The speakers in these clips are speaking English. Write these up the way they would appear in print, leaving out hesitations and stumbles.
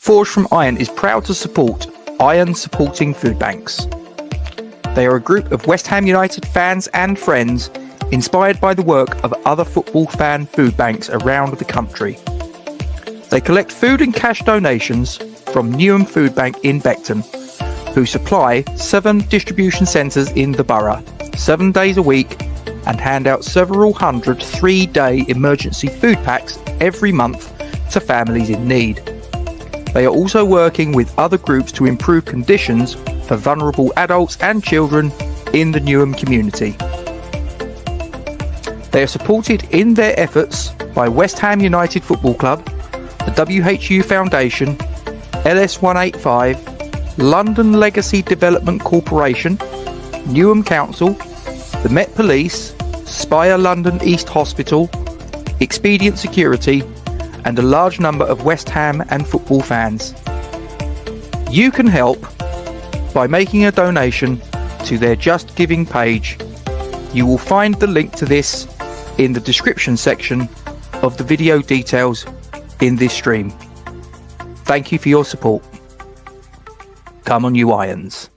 Forged from Iron is proud to support Iron Supporting Food Banks. They are a group of West Ham United fans and friends inspired by the work of other football fan food banks around the country. They collect food and cash donations from Newham Food Bank in Beckton, who supply 7 distribution centres in the borough, 7 days a week, and hand out several hundred 3-day emergency food packs every month to families in need. They are also working with other groups to improve conditions for vulnerable adults and children in the Newham community. They are supported in their efforts by West Ham United Football Club, the WHU Foundation, LS185, London Legacy Development Corporation, Newham Council, the Met Police, Spire London East Hospital, Expedient Security, and a large number of West Ham and football fans. You can help by making a donation to their Just Giving page. You will find the link to this in the description section of the video details in this stream. Thank you for your support. Come on, you Irons.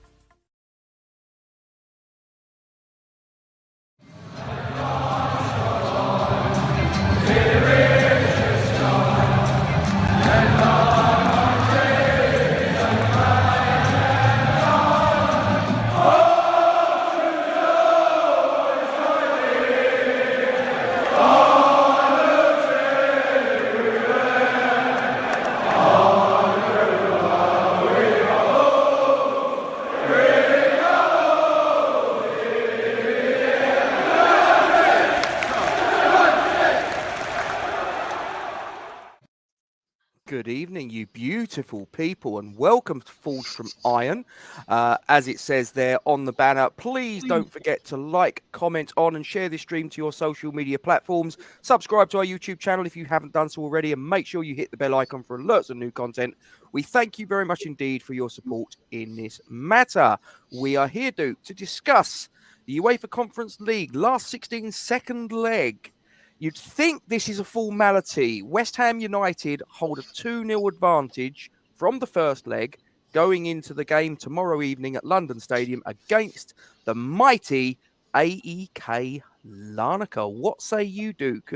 Good evening, you beautiful people, and welcome to Forged from Iron. As it says there on the banner, please don't forget to like, comment on, and share this stream to your social media platforms. Subscribe to our YouTube channel if you haven't done so already, and make sure you hit the bell icon for alerts on new content. We thank you very much indeed for your support in this matter. We are here, Duke, to discuss the UEFA Conference League last 16 second leg. You'd think this is a formality. West Ham United hold a 2-0 advantage from the first leg going into the game tomorrow evening at London Stadium against the mighty Aek Larnaca. What say you, Duke?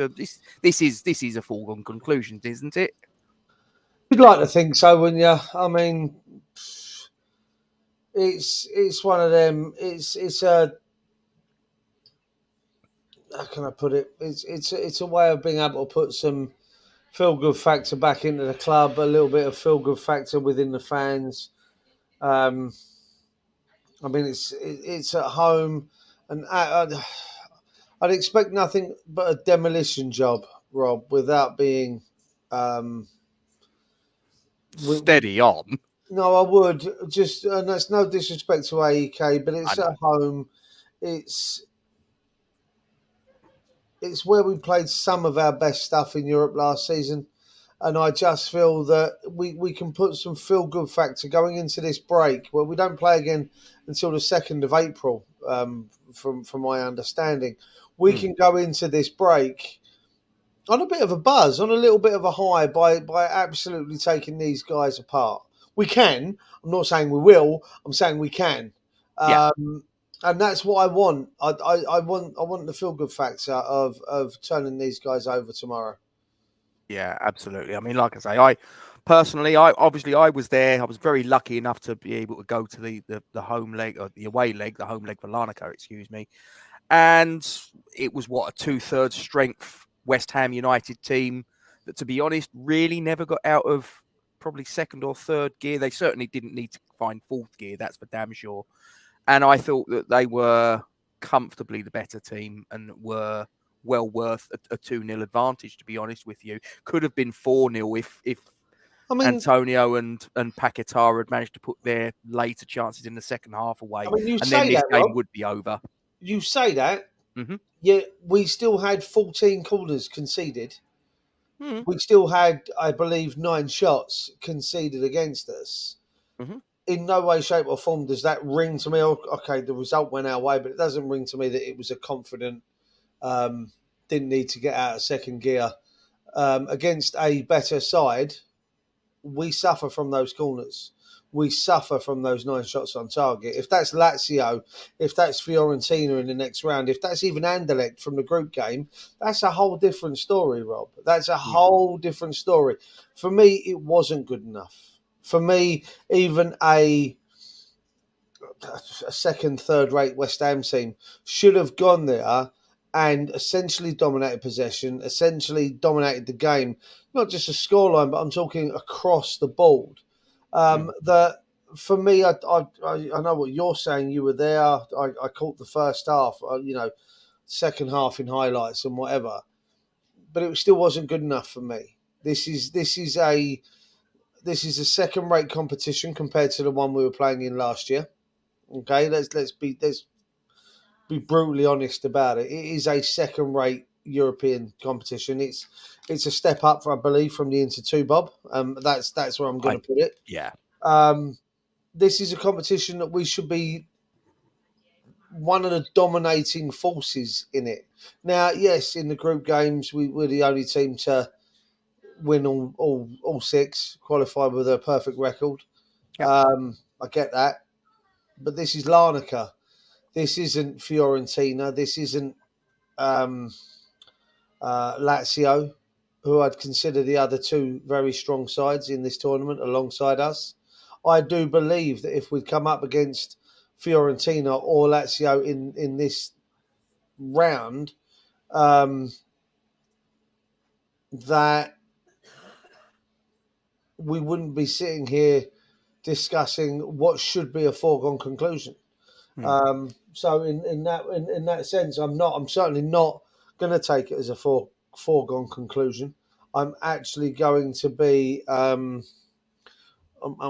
This is a foregone conclusion, isn't it? You'd like to think so, wouldn't you? I mean, it's one of them. It's a, how can I put it? It's a way of being able to put some feel-good factor back into the club, a little bit of feel-good factor within the fans. I mean, it's at home, and I'd expect nothing but a demolition job, Rob, without being steady on. No, I would just, and that's no disrespect to AEK, but it's at home. It's where we played some of our best stuff in Europe last season. And I just feel that we can put some feel-good factor going into this break where we don't play again until the 2nd of April, from my understanding. We can go into this break on a bit of a buzz, on a little bit of a high by absolutely taking these guys apart. We can. I'm not saying we will. I'm saying we can. Yeah. And that's what I want. I want the feel-good factor of turning these guys over tomorrow. Yeah, absolutely. I mean, like I say, I personally was there. I was very lucky enough to be able to go to the home leg, or the away leg, the home leg for Larnaca, excuse me. And it was a 2/3 strength West Ham United team that, to be honest, really never got out of probably 2nd or 3rd gear. They certainly didn't need to find 4th gear, that's for damn sure. And I thought that they were comfortably the better team and were well worth a 2-0 advantage, to be honest with you. Could have been 4-0 if Antonio and Paquetá had managed to put their later chances in the second half away. And then this game would be over. You say that, yet we still had 14 corners conceded. We still had, I believe, 9 shots conceded against us. In no way, shape or form does that ring to me. Okay, the result went our way, but it doesn't ring to me that it was a confident, didn't need to get out of 2nd gear against a better side we suffer from those corners. We suffer from those 9 shots on target. If that's Lazio, if that's Fiorentina in the next round, if that's even Anderlecht from the group game, that's a whole different story, Rob. That's a whole different story. For me, it wasn't good enough. For me, even a second, third-rate West Ham team should have gone there and essentially dominated possession, essentially dominated the game, not just a scoreline, but I'm talking across the board. That for me, I know what you're saying. You were there. I caught the first half. Second half in highlights and whatever, but it still wasn't good enough for me. This is a second-rate competition compared to the one we were playing in last year. Okay, let's be brutally honest about it. It is a second-rate European competition. It's a step up, I believe, from the Inter 2, Bob. That's where I'm going to put it. Yeah. This is a competition that we should be one of the dominating forces in it. Now, yes, in the group games, we're the only team to win all 6, qualify with a perfect record. Yep. I get that. But this is Larnaca. This isn't Fiorentina. This isn't Lazio, who I'd consider the other 2 very strong sides in this tournament alongside us. I do believe that if we'd come up against Fiorentina or Lazio in this round, that we wouldn't be sitting here discussing what should be a foregone conclusion. So in that sense, I'm certainly not going to take it as a foregone conclusion. I'm actually going to be I'm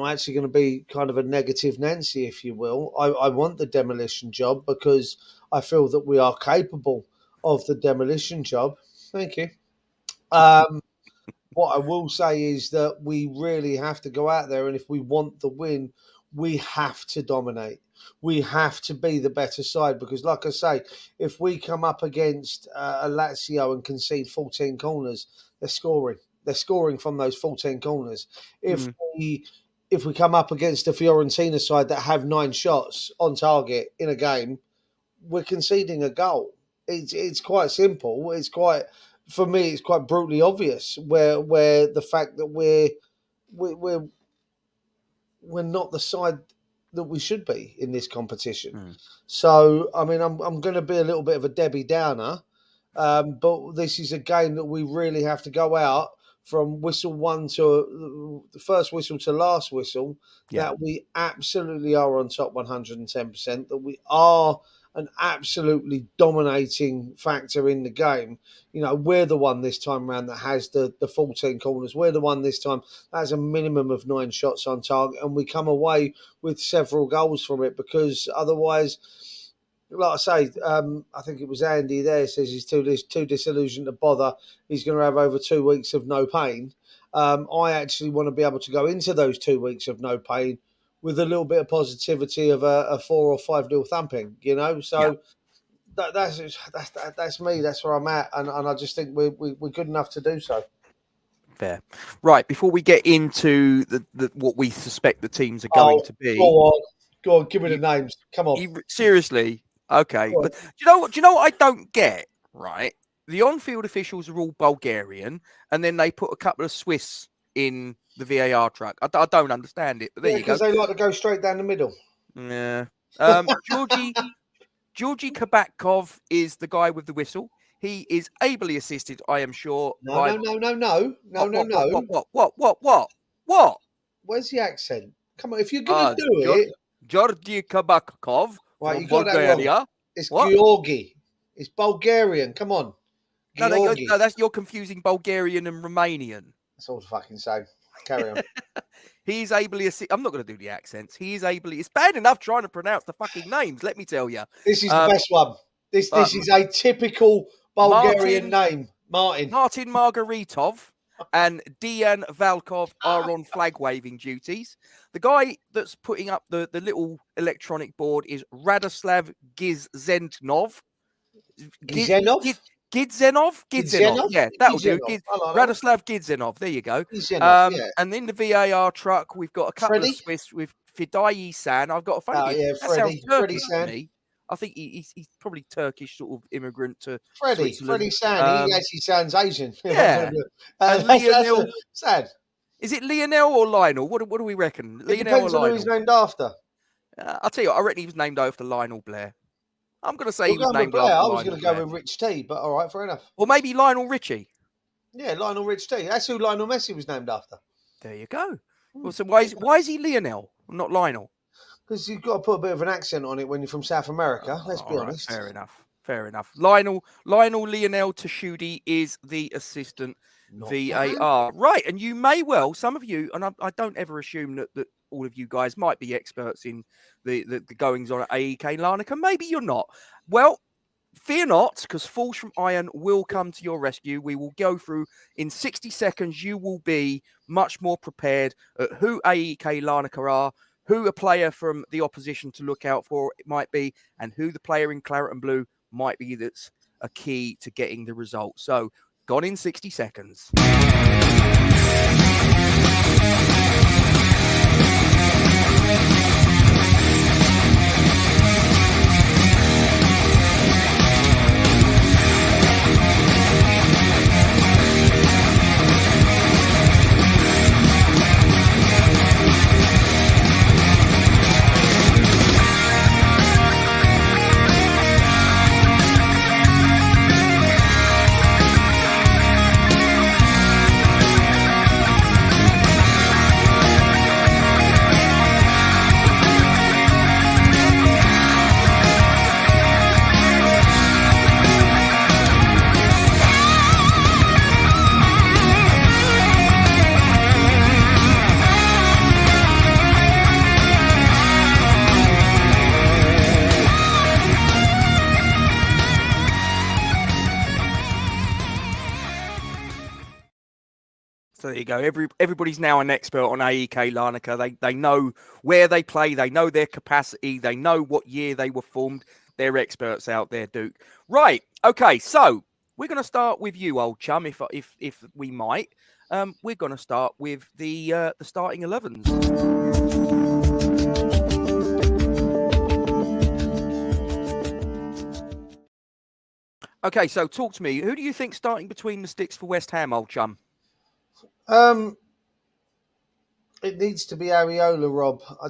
actually going to be kind of a negative Nancy, if you will. I want the demolition job because I feel that we are capable of the demolition job. Thank you. What I will say is that we really have to go out there, and if we want the win, we have to dominate. We have to be the better side because, like I say, if we come up against a Lazio and concede 14 corners, they're scoring. They're scoring from those 14 corners. If we come up against a Fiorentina side that have 9 shots on target in a game, we're conceding a goal. It's quite simple. For me, it's quite brutally obvious where the fact that we're not the side that we should be in this competition. So, I mean, I'm going to be a little bit of a Debbie Downer, but this is a game that we really have to go out from whistle 1 to the first whistle to last whistle, that we absolutely are on top 110%, that we are an absolutely dominating factor in the game. You know, we're the one this time around that has the 14 corners. We're the one this time that has a minimum of 9 shots on target, and we come away with several goals from it because otherwise, like I say, I think it was Andy there says he's too disillusioned to bother. He's going to have over 2 weeks of no pain. I actually want to be able to go into those 2 weeks of no pain with a little bit of positivity of a 4 or 5-0 thumping, you know. So that's me. That's where I'm at, and I just think we're good enough to do so. Fair. Right, before we get into the what we suspect the teams are going to be. Go on, give me the names. Come on. Seriously. Okay. But do you know what I don't get, right? The on-field officials are all Bulgarian, and then they put a couple of Swiss in the VAR truck. I don't understand it, but there you go. Because they like to go straight down the middle. Yeah. Georgi Kabakov is the guy with the whistle. He is ably assisted, I am sure. No. What? Where's the accent? Come on, if you're going to do it. Georgi Kabakov Right, from you got Bulgaria. that wrong. It's Georgi. It's Bulgarian. Come on. No, you're confusing Bulgarian and Romanian. That's all the fucking same. Carry on. He's ably assisted. I'm not going to do the accents. He is ably. It's bad enough trying to pronounce the fucking names. Let me tell you. This is the best one. This is a typical Bulgarian name. Martin Margaritov and Dejan Valkov are on flag waving duties. The guy that's putting up the little electronic board is Radoslav Gizentnov. Gizenov? Gidzenov? Gidzenov? Yeah, that'll do. Gidzenov. I like that one. Radoslav Gidzenov. There you go. Gidzenov, yeah. And in the VAR truck, we've got a couple of Freddie? Swiss with Fidayi San. I've got a funny Oh, feeling. yeah, That sounds Freddie Turkish to San. me. I think he's probably Turkish sort of immigrant to Freddie Switzerland. San. He actually sounds Asian. Yeah. And that's Lionel. sad. Is it Lionel or Lionel? What do we reckon? It Lionel or depends on who Lionel? he's named after. I'll tell you what, I reckon he was named after Lionel Blair. I'm going to say We're he was going with named Blair. after I was Lionel going to go Blair. with Rich T, but all right, fair enough. Or maybe Lionel Richie. Yeah, Lionel Rich T. That's who Lionel Messi was named after. There you go. Well, so why is he Lionel, not Lionel? Because you've got to put a bit of an accent on it when you're from South America. Let's be honest. Fair enough. Lionel Lionel Tashudi is the assistant VAR. Right, and you may well, some of you, and I don't ever assume that all of you guys might be experts in the goings on at Aek Larnaca. Maybe you're not. Well, fear not, because Falls from Iron will come to your rescue. We will go through in 60 seconds. You will be much more prepared at who Aek Larnaca are, who a player from the opposition to look out for it might be, and who the player in claret and blue might be that's a key to getting the result. So, gone in 60 seconds. So there you go. Everybody's now an expert on Aek Larnaca. They know where they play. They know their capacity. They know what year they were formed. They're experts out there, Duke. Right. Okay. So we're going to start with you, old chum, if we might. We're going to start with the starting 11s. Okay. So talk to me. Who do you think starting between the sticks for West Ham, old chum? It needs to be Areola, Rob. I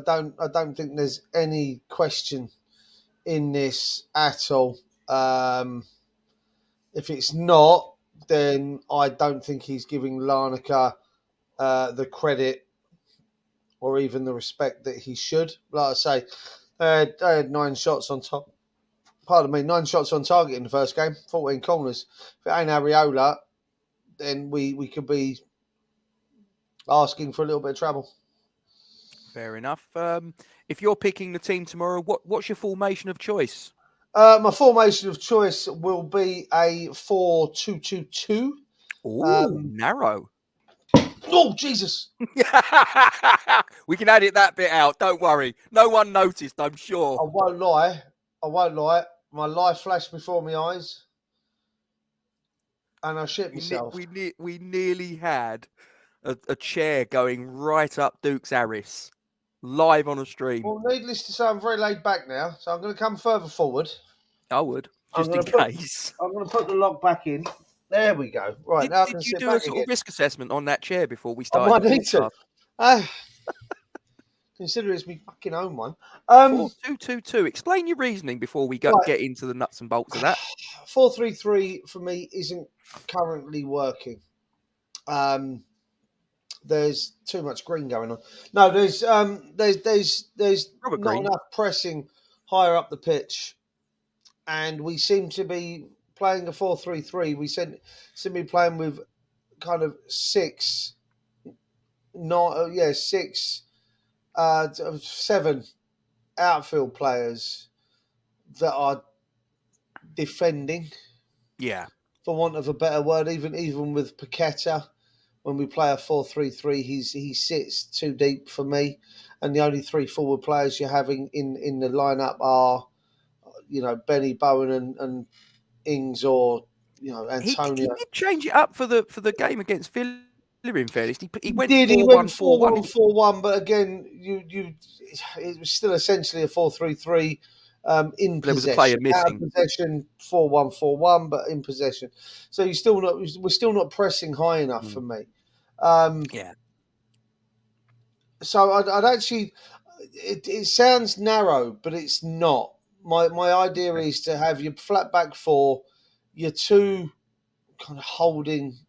don't think there's any question in this at all. If it's not, then I don't think he's giving Larnaca the credit or even the respect that he should. Like I say, they had 9 shots on top. Pardon me, 9 shots on target in the first game, 14 corners. If it ain't Areola, then we could be asking for a little bit of trouble. Fair enough. If you're picking the team tomorrow, what's your formation of choice? My formation of choice will be a 4-2-2-2. Oh, narrow. Oh, Jesus. We can edit that bit out. Don't worry. No one noticed, I'm sure. I won't lie. My life flashed before my eyes. And I shit myself. We nearly had a chair going right up Duke's Arris, live on a stream. Well, needless to say, I'm very laid back now, so I'm going to come further forward. I would, just in case. I'm going to put the lock back in. There we go. Right, now I can did you sit do back a sort again. of risk assessment on that chair before we started? I might need to. Consider it's my fucking own one. 4-2-2-2. Explain your reasoning before we get into the nuts and bolts of that. 4-3-3 for me isn't currently working. There's too much green going on. No, there's not enough pressing higher up the pitch, and we seem to be playing a 4-3-3. We seem to be playing with kind of 7 outfield players that are defending. Yeah. For want of a better word, even with Paqueta, when we play a 4-3-3, he sits too deep for me. And the only 3 forward players you're having in the lineup are, Benny Bowen and Ings or He Antonio. did change it up for the game against Villa. In fairness, he went He went 4-1-4-1. 4-1-4-1, but again, it was still essentially a 4-3-3 in There was a player possession. Out of missing. possession, 4-1-4-1, but in possession. So we're still not pressing high enough for me. Yeah. So I'd actually, it sounds narrow, but it's not. My idea is to have your flat back four, your two kind of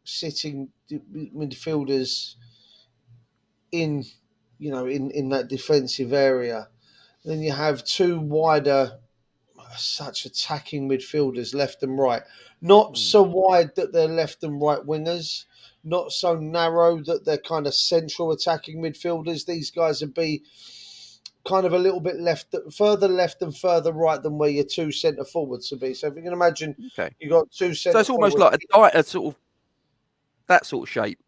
sitting midfielders in that defensive area. Then you have two wider, such attacking midfielders left and right. Not so wide that they're left and right wingers. Not so narrow that they're kind of central attacking midfielders. These guys would be kind of a little bit further left and further right than where your two centre forwards would be. So if you can imagine, Okay. you've got two So centre it's almost forwards. like a sort of that sort of shape.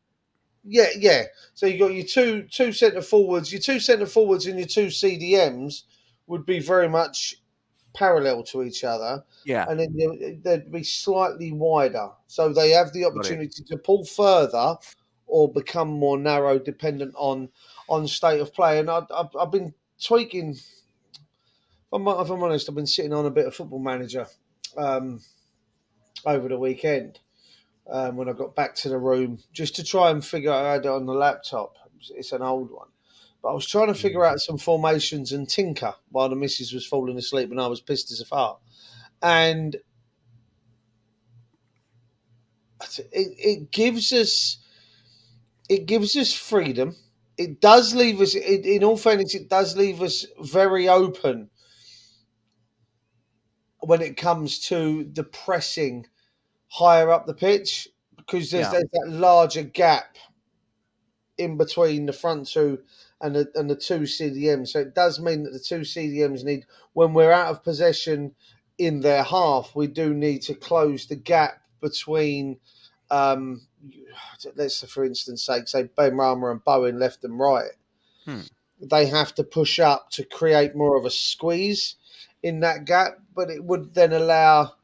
Yeah. So you got your two centre forwards. Your two centre forwards and your two CDMs would be very much parallel to each other, Yeah. and then they'd be slightly wider, so they have the Got it. opportunity to pull further or become more narrow, dependent on state of play. And I've been tweaking. If I'm honest, I've been sitting on a bit of Football Manager over the weekend. When I got back to the room, just to try and figure out, I had it on the laptop. It's an old one. But I was trying to figure out some formations and tinker while the missus was falling asleep and I was pissed as a fart. And it gives us freedom. It does leave us, in all fairness, it does leave us very open when it comes to the pressing higher up the pitch, because there's that larger gap in between the front two and the two CDMs. So it does mean that the two CDMs need, when we're out of possession in their half, we do need to close the gap between, let's for instance say Ben Rama and Bowen left and right. They have to push up to create more of a squeeze in that gap, but it would then allow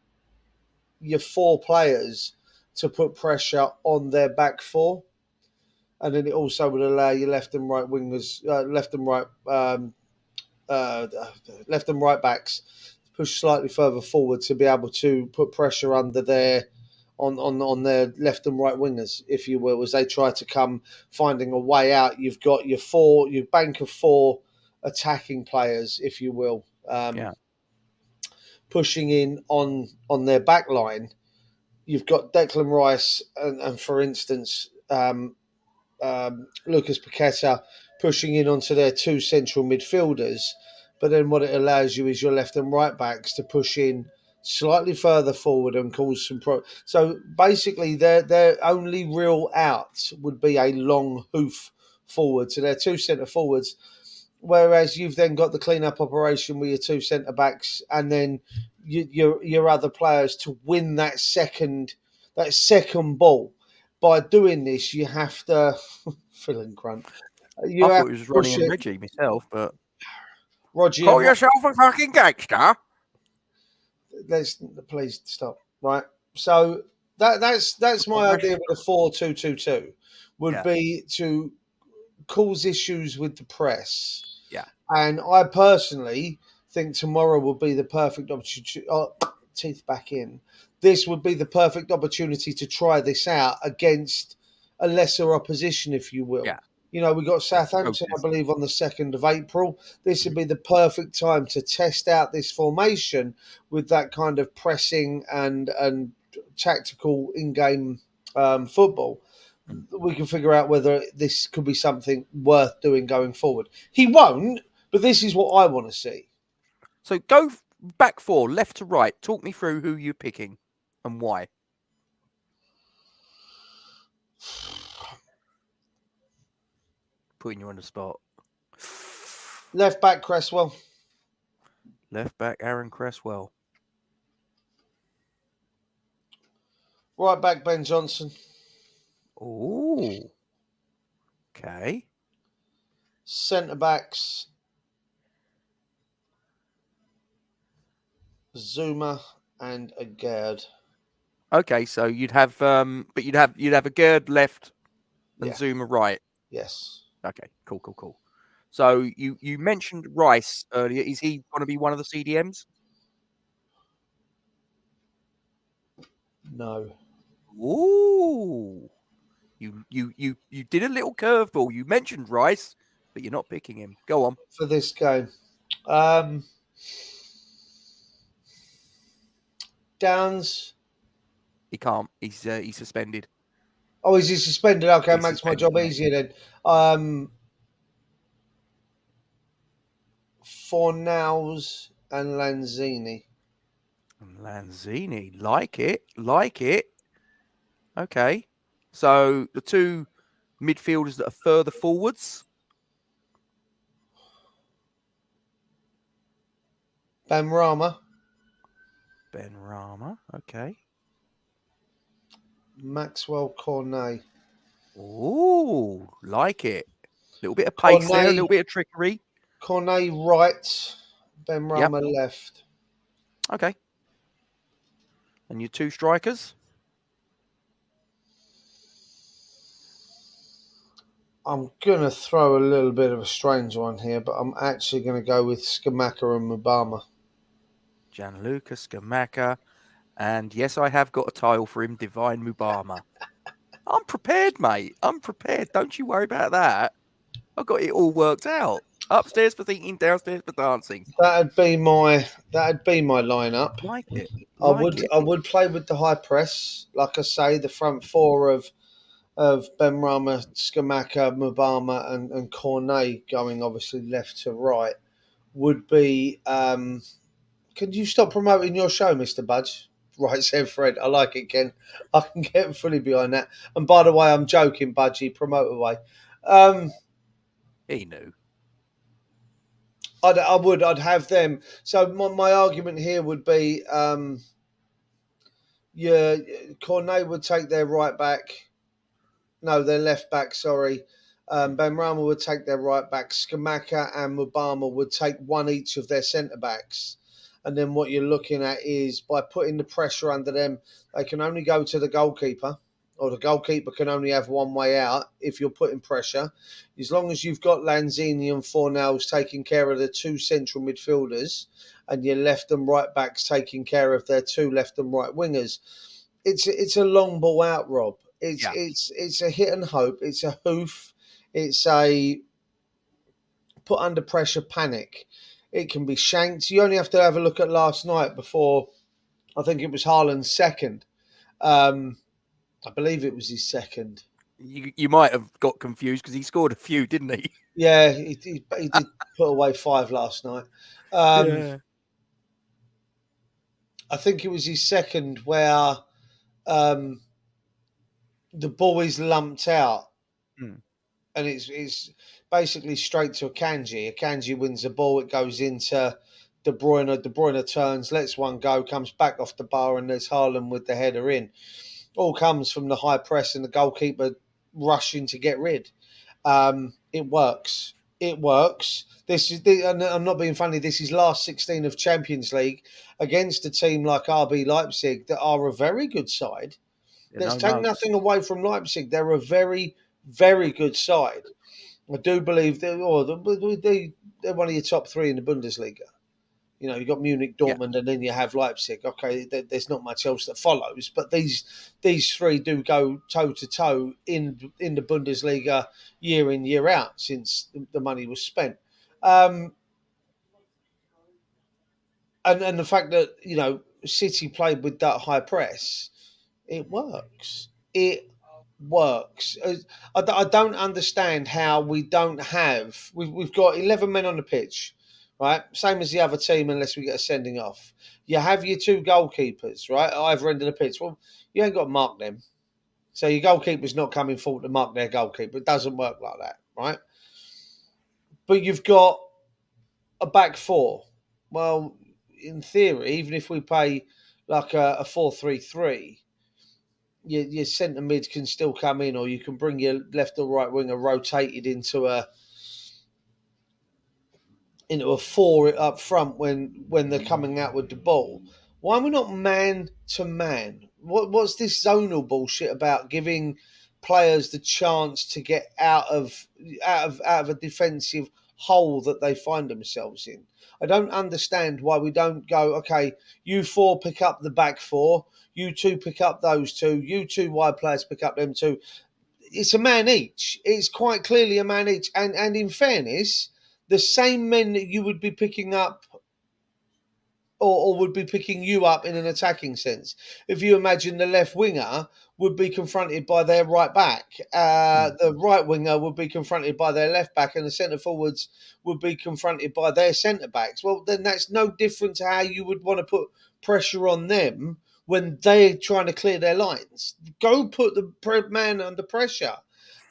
your four players to put pressure on their back four. And then it also would allow your left and right wingers, left and right backs to push slightly further forward to be able to put pressure under on their left and right wingers, if you will, as they try to come finding a way out. You've got your bank of four attacking players, if you will, pushing in on their back line. You've got Declan Rice and for instance, Lucas Paqueta pushing in onto their two central midfielders. But then what it allows you is your left and right backs to push in slightly further forward and cause some So basically, their only real out would be a long hoof forward. So they're two centre forwards. Whereas you've then got the clean-up operation with your two centre backs, and then your other players to win that second ball. By doing this, you have to filling grunt. You I have thought he was to push running on it. Reggie myself, but Roger, call yourself a fucking gangster. please stop. Right. So that's my idea with a 4-2-2-2 would be to cause issues with the press. Yeah. And I personally think tomorrow will be the perfect opportunity. Teeth back in. This would be the perfect opportunity to try this out against a lesser opposition, if you will. Yeah. We got Southampton, I believe, on the 2nd of April. This would be the perfect time to test out this formation with that kind of pressing and tactical in-game football. We can figure out whether this could be something worth doing going forward. He won't, but this is what I want to see. So go back four, left to right. Talk me through who you're picking and why. Putting you on the spot. Left back, Cresswell. Left back, Aaron Cresswell. Right back, Ben Johnson. Oh. Okay. Centre backs, Zuma and Agard. Okay, so you'd have, but you'd have a Gerd left and Yeah. Zuma right. Yes. Okay, cool. So you mentioned Rice earlier. Is he going to be one of the CDMs? No. Ooh, you did a little curveball. You mentioned Rice, but you're not picking him. Go on. For this game. Um, Downs. He can't. He's suspended. Oh, is he suspended? Okay, He's makes my suspended, job mate. easier then. Fornals and Lanzini. Lanzini, like it. Okay, so the two midfielders that are further forwards. Benrahma. Ben Rama. Okay. Maxwell Cornet. Ooh, like it. A little bit of pace there, a Cornet. little bit of trickery. Cornet right. Yep. Benrahma left. Okay. And your two strikers? I'm going to throw a little bit of a strange one here, but I'm actually going to go with Skamaka and Mubama. Gianluca Scamacca. And yes, I have got a tile for him, Divine Mubama. I'm prepared, mate. I'm prepared. Don't you worry about that. I've got it all worked out. Upstairs for thinking, downstairs for dancing. That'd be my lineup. Like it. I Like would it. I would play with the high press, like I say, the front four of Benrahma, Skamaka, Mubama, and Cornet going obviously left to right would be. Can you stop promoting your show, Mister Budge? Right, said Fred. I like it, Ken. I can get fully behind that. And by the way, I'm joking, Budgie. Promote away. He knew. I'd have them. So my argument here would be, yeah, Cornet would take their right back. No, their left back. Sorry, Benrahma would take their right back. Skamaka and Mubama would take one each of their centre backs. And then what you're looking at is by putting the pressure under them, they can only go to the goalkeeper, or the goalkeeper can only have one way out if you're putting pressure. As long as you've got Lanzini and Fornals taking care of the two central midfielders, and your left and right backs taking care of their two left and right wingers, it's a long ball out, Rob. It's Yeah. it's a hit and hope. It's a hoof. It's a put under pressure panic. It can be shanked. You only have to have a look at last night before. I think it was Haaland's second. I believe it was his second. You might have got confused because he scored a few, didn't he? Yeah, he did put away 5 last night. Yeah. I think it was his second where the ball is lumped out. Hmm. And it's basically straight to Akanji. Akanji wins the ball. It goes into De Bruyne. De Bruyne turns, lets one go, comes back off the bar, and there's Haaland with the header in. All comes from the high press and the goalkeeper rushing to get rid. It works. It works. And I'm not being funny. This is last 16 of Champions League against a team like RB Leipzig that are a very good side. Yeah, Let's no take notes. nothing away from Leipzig. They're a very, very good side. I do believe they're one of your top three in the Bundesliga. You know, you've got Munich, Yeah. Dortmund, and then you have Leipzig. Okay, there's not much else that follows, but these three do go toe to toe in the Bundesliga year in year out since the money was spent. And the fact that City played with that high press, it works. It works. I don't understand how we don't have. We've got 11 men on the pitch, right? Same as the other team, unless we get a sending off. You have your two goalkeepers, right? At either end of the pitch. Well, you ain't got to mark them. So your goalkeeper's not coming forward to mark their goalkeeper. It doesn't work like that, right? But you've got a back four. Well, in theory, even if we play like a 4-3-3, your centre mid can still come in, or you can bring your left or right winger rotated into a four up front when they're coming out with the ball. Why are we not man to man? What's this zonal bullshit about giving players the chance to get out of a defensive hole that they find themselves in? I don't understand why we don't go, okay, you four pick up the back four, you two pick up those two, you two wide players pick up them two. It's a man each. It's quite clearly a man each. And in fairness, the same men that you would be picking up or would be picking you up in an attacking sense. If you imagine the left winger would be confronted by their right back, the right winger would be confronted by their left back, and the centre forwards would be confronted by their centre backs. Well, then that's no different to how you would want to put pressure on them when they're trying to clear their lines. Go put the man under pressure.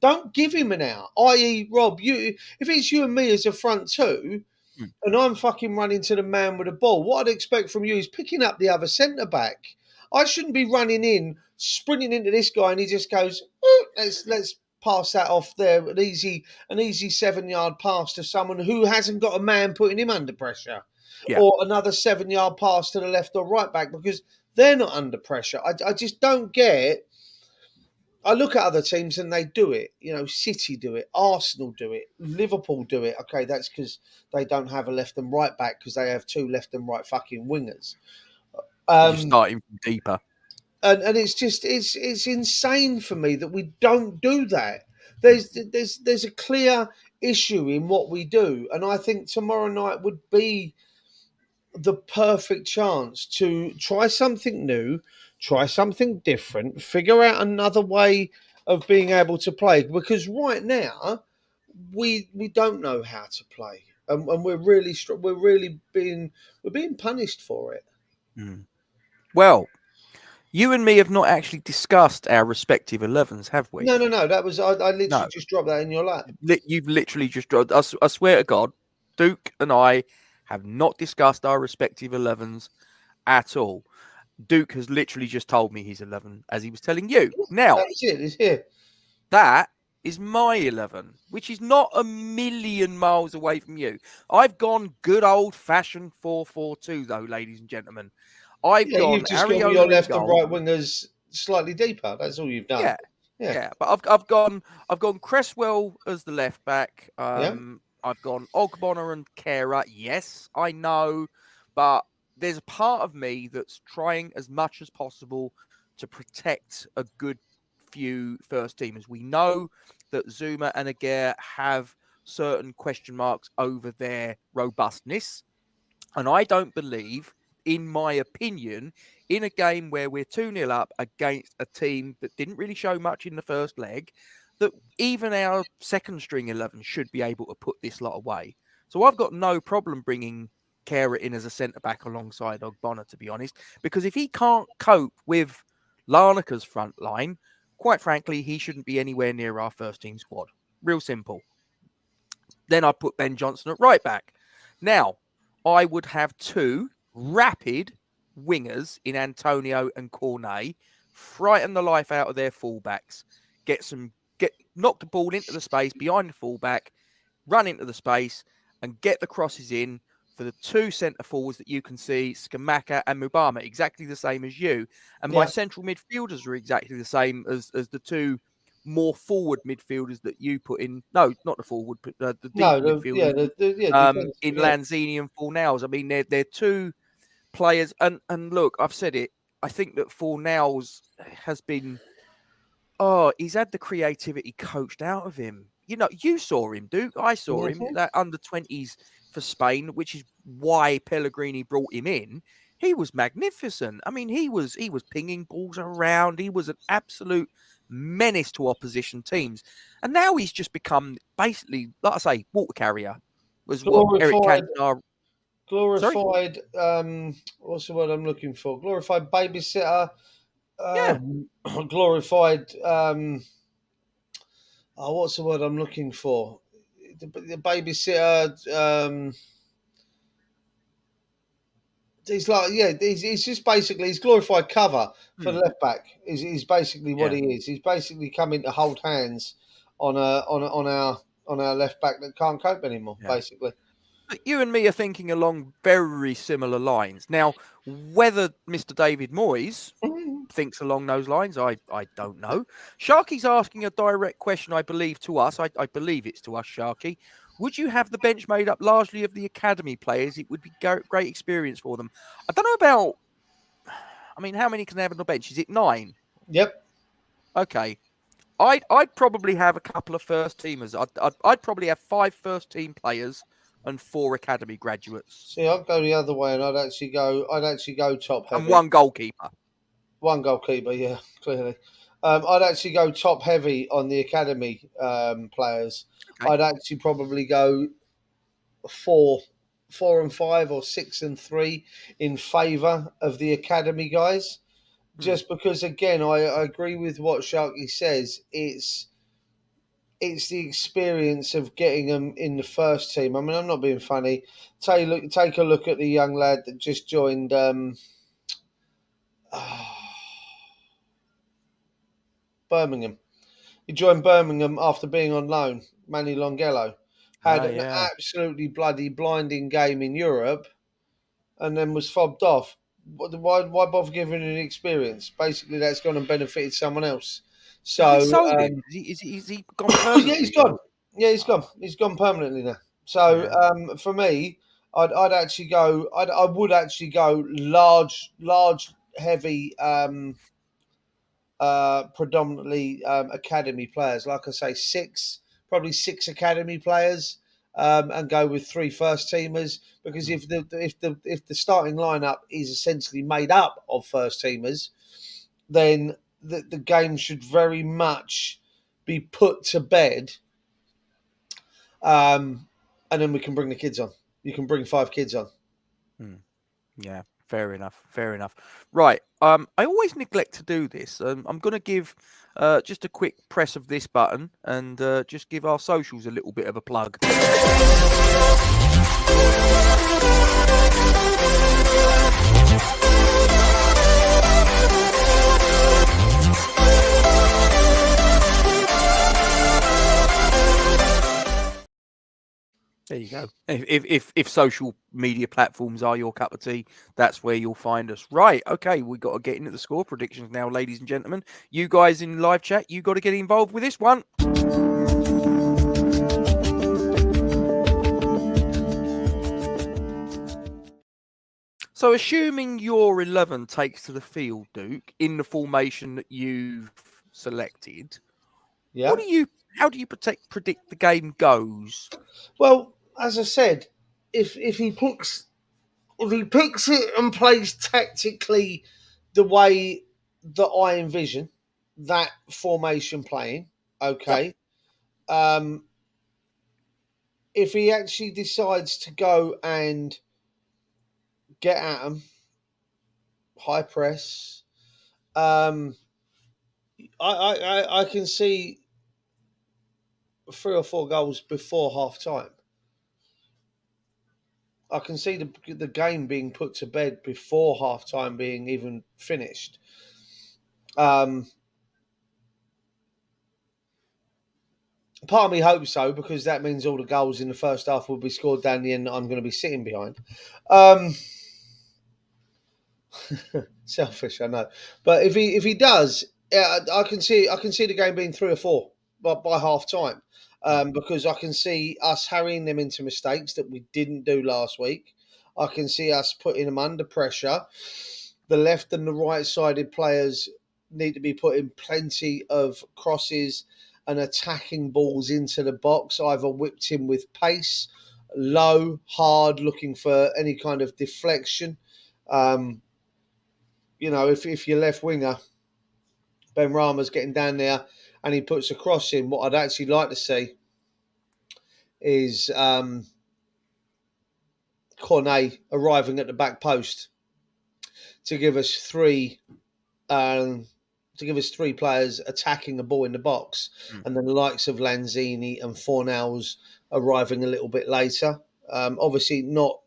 Don't give him an out. I.e., Rob, you if it's you and me as a front two, Mm. and I'm fucking running to the man with the ball, what I'd expect from you is picking up the other centre back. I shouldn't be running in, sprinting into this guy, and he just goes, "Oh, let's pass that off there, an easy 7 yard pass to someone who hasn't got a man putting him under pressure, Yeah. or another 7 yard pass to the left or right back because they're not under pressure." I just don't get. I look at other teams and they do it. You know, City do it, Arsenal do it, Liverpool do it. Okay, that's because they don't have a left and right back because they have two left and right fucking wingers. You're starting from deeper. And it's just it's insane for me that we don't do that. There's a clear issue in what we do, and I think tomorrow night would be the perfect chance to try something new, try something different, figure out another way of being able to play. Because right now, we don't know how to play, and we're being punished for it. Mm. Well, you and me have not actually discussed our respective 11s, have we? No. That was I literally No. just dropped that in your lap. You've literally just dropped. I swear to God, Duke and I have not discussed our respective 11s at all. Duke has literally just told me he's 11 as he was telling you. Now, That's it. It's here. that is my 11, which is not a million miles away from you. I've gone good old fashioned 4-4-2, though, ladies and gentlemen. I've Yeah, you've gone just gone with your Areola in left and goal. right wingers slightly deeper. That's all you've done. Yeah, Yeah. yeah. But I've gone Cresswell as the left back. Yeah. I've gone Ogbonna and Kera. Yes, I know, but there's a part of me that's trying as much as possible to protect a good few first teamers. We know that Zuma and Aguirre have certain question marks over their robustness. And I don't believe, in my opinion, in a game where we're 2-0 up against a team that didn't really show much in the first leg, that even our second string 11 should be able to put this lot away. So I've got no problem bringing Kera in as a centre back alongside Ogbonna, to be honest, because if he can't cope with Larnaca's front line, quite frankly, he shouldn't be anywhere near our first team squad. Real simple. Then I put Ben Johnson at right back. Now, I would have two rapid wingers in Antonio and Cornet, frighten the life out of their fullbacks, knock the ball into the space behind the fullback, run into the space, and get the crosses in for the two centre forwards that you can see, Skamaka and Mubama, exactly the same as you. And my Yeah. central midfielders are exactly the same as the two more forward midfielders that you put in. No, not the forward, but the No. deeper midfielders Defensive. in Yeah. Lanzini and Fornals. I mean, they're two players. And look, I've said it. I think that Fornals has been. Oh, he's had the creativity coached out of him. You know, you saw him, Duke. I saw him Mhm. that under 20s for Spain, which is why Pellegrini brought him in. He was magnificent. I mean, he was pinging balls around. He was an absolute menace to opposition teams. And now he's just become basically, like I say, water carrier. Was what Eric Glorified. Cantona. Sorry? Glorified. What's the word I'm looking for? Glorified babysitter. Yeah. Glorified. What's the word I'm looking for? The babysitter. He's like, yeah, he's just basically he's glorified cover for the Hmm. left back. Is basically what Yeah. he is. He's basically coming to hold hands on our left back that can't cope anymore. Yeah. Basically, you and me are thinking along very similar lines. Now, whether Mr. David Moyes thinks along those lines, I don't know. Sharky's asking a direct question, I believe, to us. I believe it's to us, Sharky. Would you have the bench made up largely of the academy players? It would be great experience for them. I don't know about. I mean, how many can they have on the bench? Is it 9? Yep. Okay. I'd probably have a couple of first teamers. I'd probably have 5 first team players and 4 academy graduates See, I'd go the other way, and I'd actually go top and heavy. 1 goalkeeper. One goalkeeper, yeah, clearly. I'd actually go top heavy on the academy players. Okay. I'd actually probably go 4 and 5 or 6 and 3 in favour of the academy guys. Just because, again, I agree with what Sharky says. It's the experience of getting them in the first team. I mean, I'm not being funny. Take a look at the young lad that just joined. Birmingham. He joined Birmingham after being on loan. Manny Longello had an Yeah. absolutely bloody blinding game in Europe, and then was fobbed off. Why bother giving him an experience? Basically, that's gone and benefited someone else. Have we So, sold him? Is he gone yeah, he's permanently? gone. Yeah, he's gone. He's gone permanently now. So, Yeah. for me, I'd actually go. I would actually go large, heavy. Predominantly academy players. Like I say, probably 6 academy players, and go with 3 first teamers. Because if the starting lineup is essentially made up of first teamers, then the game should very much be put to bed. And then we can bring the kids on. You can bring 5 kids on. Yeah, fair enough. Fair enough. Right. I always neglect to do this. I'm going to give just a quick press of this button and just give our socials a little bit of a plug. There you go. If social media platforms are your cup of tea, that's where you'll find us. Right. Okay. We've got to get into the score predictions now, ladies and gentlemen. You guys in live chat, you got to get involved with this one. So, assuming your 11 takes to the field, Duke, in the formation that you've selected, Yeah. how do you predict the game goes? Well, as I said, if he picks it and plays tactically the way that I envision that formation playing, Yep. okay. If he actually decides to go and get at them, high press, I can see 3 or 4 goals before half time. I can see the game being put to bed before half time being even finished. Part of me hopes so, because that means all the goals in the first half will be scored down the end that I'm going to be sitting behind. Selfish, I know, but if he does, I can see the game being 3 or 4 by half time, because I can see us harrying them into mistakes that we didn't do last week. I can see us putting them under pressure. The left and the right sided players need to be putting plenty of crosses and attacking balls into the box, either whipped in with pace, low, hard, looking for any kind of deflection. If your left winger, Ben Rama's getting down there and he puts a cross in, what I'd actually like to see is Cornet arriving at the back post to give us three players attacking the ball in the box, and then the likes of Lanzini and Fornals arriving a little bit later. Obviously, not.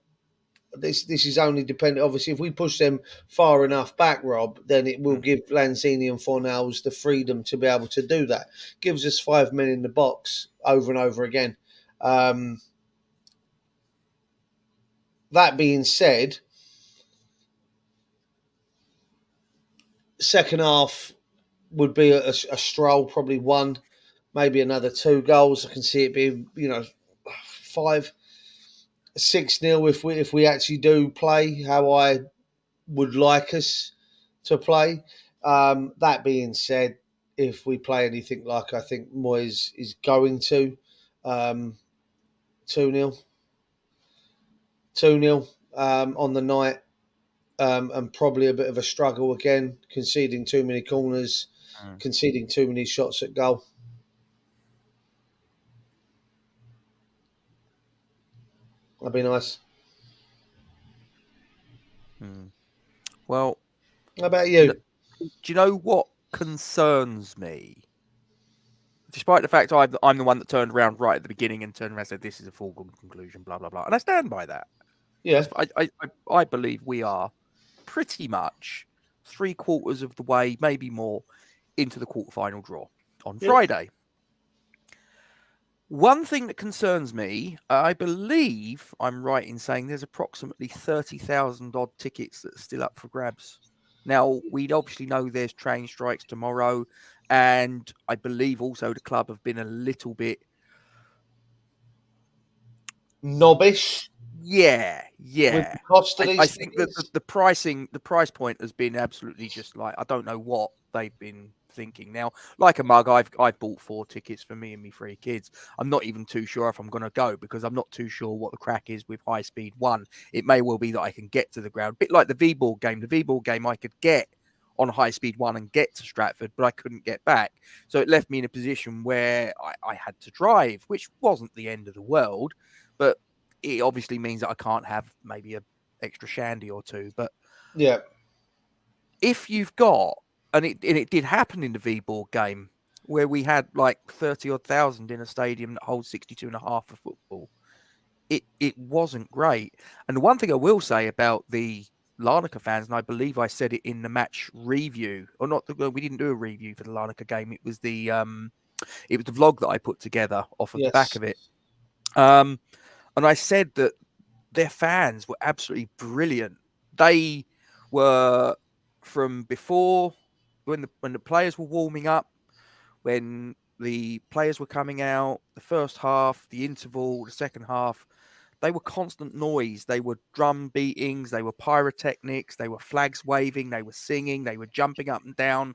This is only dependent. Obviously, if we push them far enough back, Rob, then it will give Lanzini and Fornals the freedom to be able to do that. Gives us 5 men in the box over and over again. That being said, second half would be a stroll, probably one, maybe another 2 goals. I can see it being, 5-6-0 if we actually do play how I would like us to play. That being said, if we play anything like I think Moyes is going to, 2-0, 2-0 on the night, and probably a bit of a struggle again, conceding too many corners, conceding too many shots at goal. That'd be nice. Well, how about you? Do you know what concerns me? Despite the fact I'm the one that turned around right at the beginning and turned around and said this is a foregone conclusion, blah blah blah, and I stand by that. Yeah. I believe we are pretty much 3/4 of the way, maybe more, into the quarterfinal draw on Friday. One thing that concerns me, I believe I'm right in saying there's approximately 30,000 odd tickets that are still up for grabs. Now, we'd obviously know there's train strikes tomorrow, and I believe also the club have been a little bit knobbish. Yeah. With the cost of these I think that the price point has been absolutely just like, I don't know what they've been thinking. Now, like a mug, I've bought 4 tickets for me and me 3 kids. I'm not even too sure if I'm going to go because I'm not too sure what the crack is with High Speed 1. It may well be that I can get to the ground, a bit like the V-Ball game. The V-Ball game I could get on High Speed 1 and get to Stratford, but I couldn't get back. So it left me in a position where I had to drive, which wasn't the end of the world, but it obviously means that I can't have maybe an extra shandy or 2. But yeah, if you've got, and it did happen in the V-Ball game where we had like 30 odd thousand in a stadium that holds 62.5 for football, it wasn't great. And the one thing I will say about the Larnaca fans, and I believe I said it in the match review, or not, we didn't do a review for the Larnaca game. It was the vlog that I put together off of the back of it. And I said that their fans were absolutely brilliant. They were from before, when the players were warming up, when the players were coming out, the first half, the interval, the second half. They were constant noise. They were drum beatings. They were pyrotechnics. They were flags waving. They were singing. They were jumping up and down.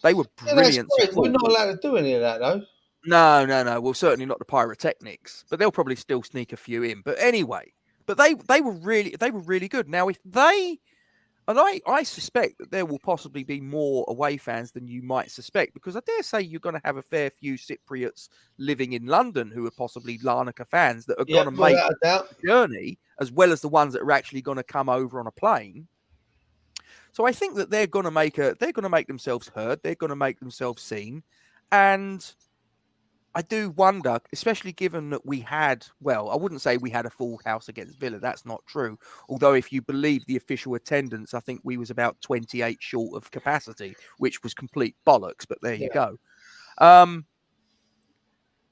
They were brilliant. That's great. We're not allowed to do any of that, though. No. Well, certainly not the pyrotechnics, but they'll probably still sneak a few in. But anyway, but they were really good. Now, if they, and I suspect that there will possibly be more away fans than you might suspect, because I dare say you're going to have a fair few Cypriots living in London who are possibly Larnaca fans that are going to make the journey, as well as the ones that are actually going to come over on a plane. So I think that they're going to make themselves heard. They're going to make themselves seen, and I do wonder, especially given that we had, well, I wouldn't say we had a full house against Villa. That's not true. Although if you believe the official attendance, I think we was about 28 short of capacity, which was complete bollocks, but there you go. But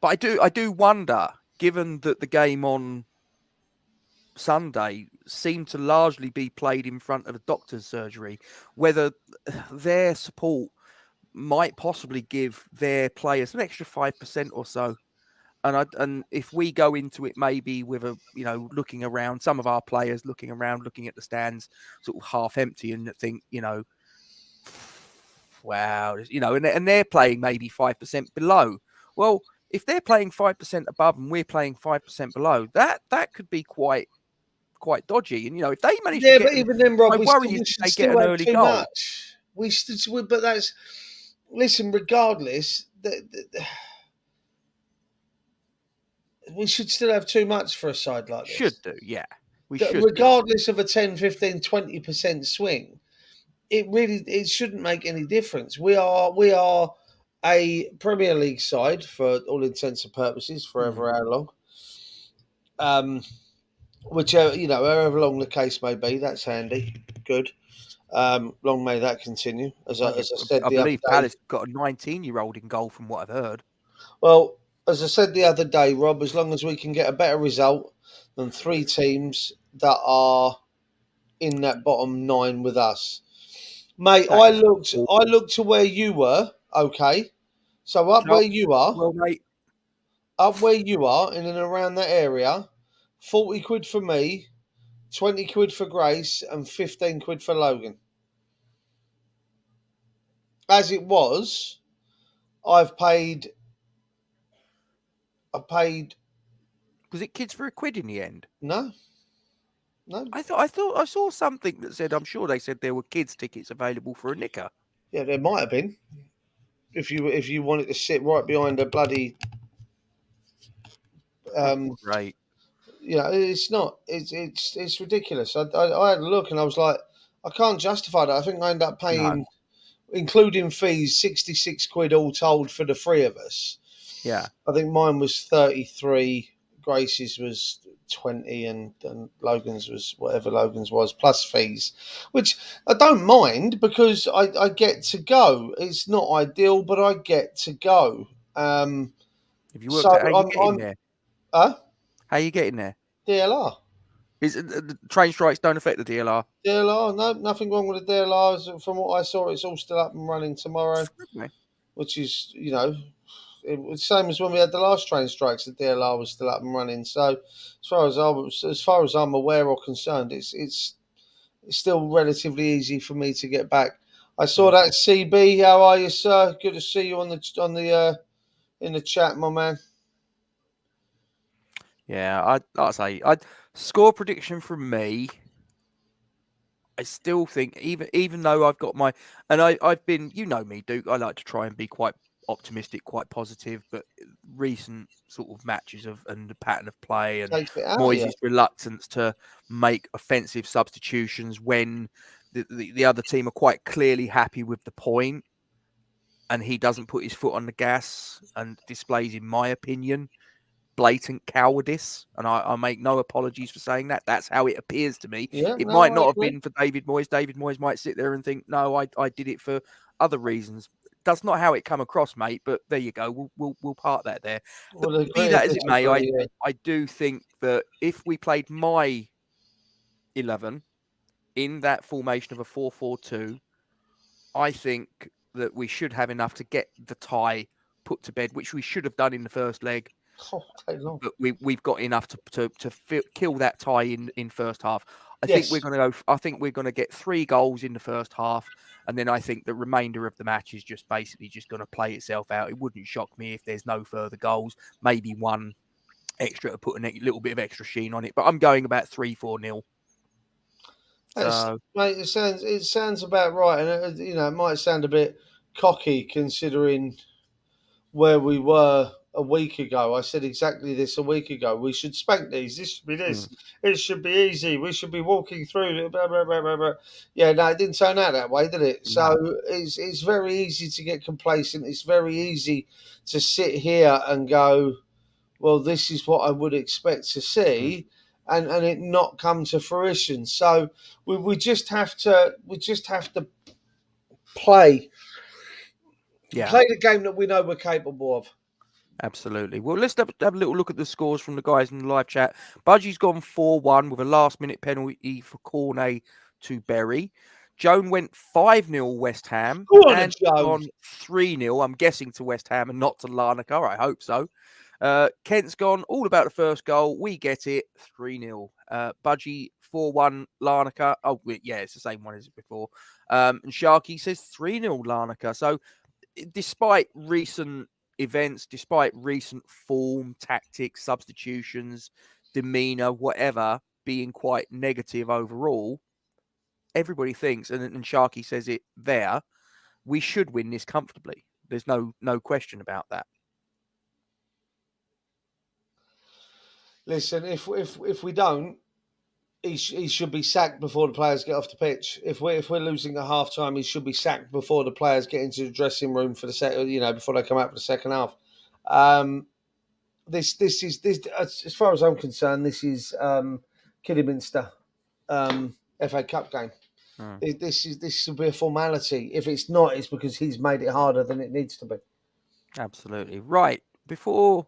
I do wonder, given that the game on Sunday seemed to largely be played in front of a doctor's surgery, whether their support might possibly give their players an extra 5% or so. And if we go into it maybe with a, looking around, some of our players looking around, looking at the stands sort of half empty and think, wow, and they're playing maybe 5% below. Well, if they're playing 5% above and we're playing 5% below, that could be quite dodgy. And if they manage to get, but even then, Rob, my worry is they get an early goal. Much. But that's, listen, regardless, we should still have too much for a side like this. Should do, yeah. We should. Regardless of a 10, 15, 20% swing, it shouldn't make any difference. We are a Premier League side for all intents and purposes, forever how long. Which however long the case may be, that's handy. Good. Long may that continue. As I said, I believe Palace got a 19-year-old in goal, from what I've heard. Well, as I said the other day, Rob, as long as we can get a better result than 3 teams that are in that bottom 9 with us. Mate, That I is looked all. I looked to where you were, okay? So up where you are, Well, mate, in and around that area, 40 quid for me, 20 quid for Grace, and 15 quid for Logan. As it was, I've paid I paid was it kids for a quid in the end? no, no. I thought I saw something that said, I'm sure they said there were kids tickets available for a nicker. Yeah, there might have been. If you wanted to sit right behind a bloody Oh, um great. it's not. It's ridiculous. I had a look and I was like, I can't justify that. I think I end up No. paying, including fees, 66 quid all told for the three of us. Yeah. I think mine was 33, Grace's was 20, and Logan's was whatever Logan's was, plus fees, which I don't mind because I get to go. It's not ideal, but I get to go. Have you So worked out how you get in I'm there? uh, How you get in there? DLR. Is it, the train strikes don't affect the DLR? DLR, no, nothing wrong with the DLRs. From what I saw, it's all still up and running tomorrow, Okay. which is, it was the same as when we had the last train strikes. The DLR was still up and running. So, as far as I'm aware or concerned, it's still relatively easy for me to get back. I saw Okay. that CB. How are you, sir? Good to see you on the in the chat, my man. Yeah, I'd say I'd score prediction from me. I still think even though I've got my and I've been, you know me, Duke, I like to try and be quite optimistic, quite positive, but recent sort of matches of and the pattern of play and Takes it out of you. Moyes' reluctance to make offensive substitutions when the other team are quite clearly happy with the point and he doesn't put his foot on the gas and displays, in my opinion, blatant cowardice, and I make no apologies for saying that. That's how it appears to me. Yeah, It might no, I not have agree. been for David Moyes. David Moyes might sit there and think, "No, I did it for other reasons." That's not how it come across, mate. But there you go. We'll part that there. But We'll be agree to that as it may, disagree. Yeah. I do think that if we played my 11 in that formation of a 4-4-2, I think that we should have enough to get the tie put to bed, which we should have done in the first leg. Oh, take long. But we've got enough to kill that tie in first half. I think we're Yes. going to go. I think we're going to get 3 goals in the first half, and then I think the remainder of the match is just basically just going to play itself out. It wouldn't shock me if there's no further goals, maybe one extra to put a little bit of extra sheen on it. But I'm going about 3-4-0. So Mate, it sounds about right, and it might sound a bit cocky considering where we were a week ago. I said exactly this a week ago. We should spank these. This should be this. It should be easy. We should be walking through. Blah, blah, blah, blah, blah. Yeah, no, it didn't turn out that way, did it? no, So it's very easy to get complacent. It's very easy to sit here and go, well, this is what I would expect to see, and it not come to fruition. So we just have to play yeah. play the game that we know we're capable of. Absolutely. Well, let's have a little look at the scores from the guys in the live chat. Budgie's gone 4-1 with a last-minute penalty for Cornet to Berry. Joan went 5-0 West Ham. Go on, And Joe. gone 3-0, I'm guessing, to West Ham and not to Larnaca. I hope so. Kent's gone all about the first goal. We get it 3-0. Budgie 4-1 Larnaca. Oh, yeah, it's the same one as before. And Sharky says 3-0 Larnaca. So, despite recent events, despite recent form, tactics, substitutions, demeanor, whatever, being quite negative overall, everybody thinks, and Sharky says it there, we should win this comfortably. There's no question about that. Listen, if we don't, he should be sacked before the players get off the pitch. If we're losing at half time, he should be sacked before the players get into the dressing room for the second. Before they come out for the second half. This as far as I'm concerned, this is Kidderminster FA Cup game. This should be a formality. If it's not, it's because he's made it harder than it needs to be. Absolutely. Right. Before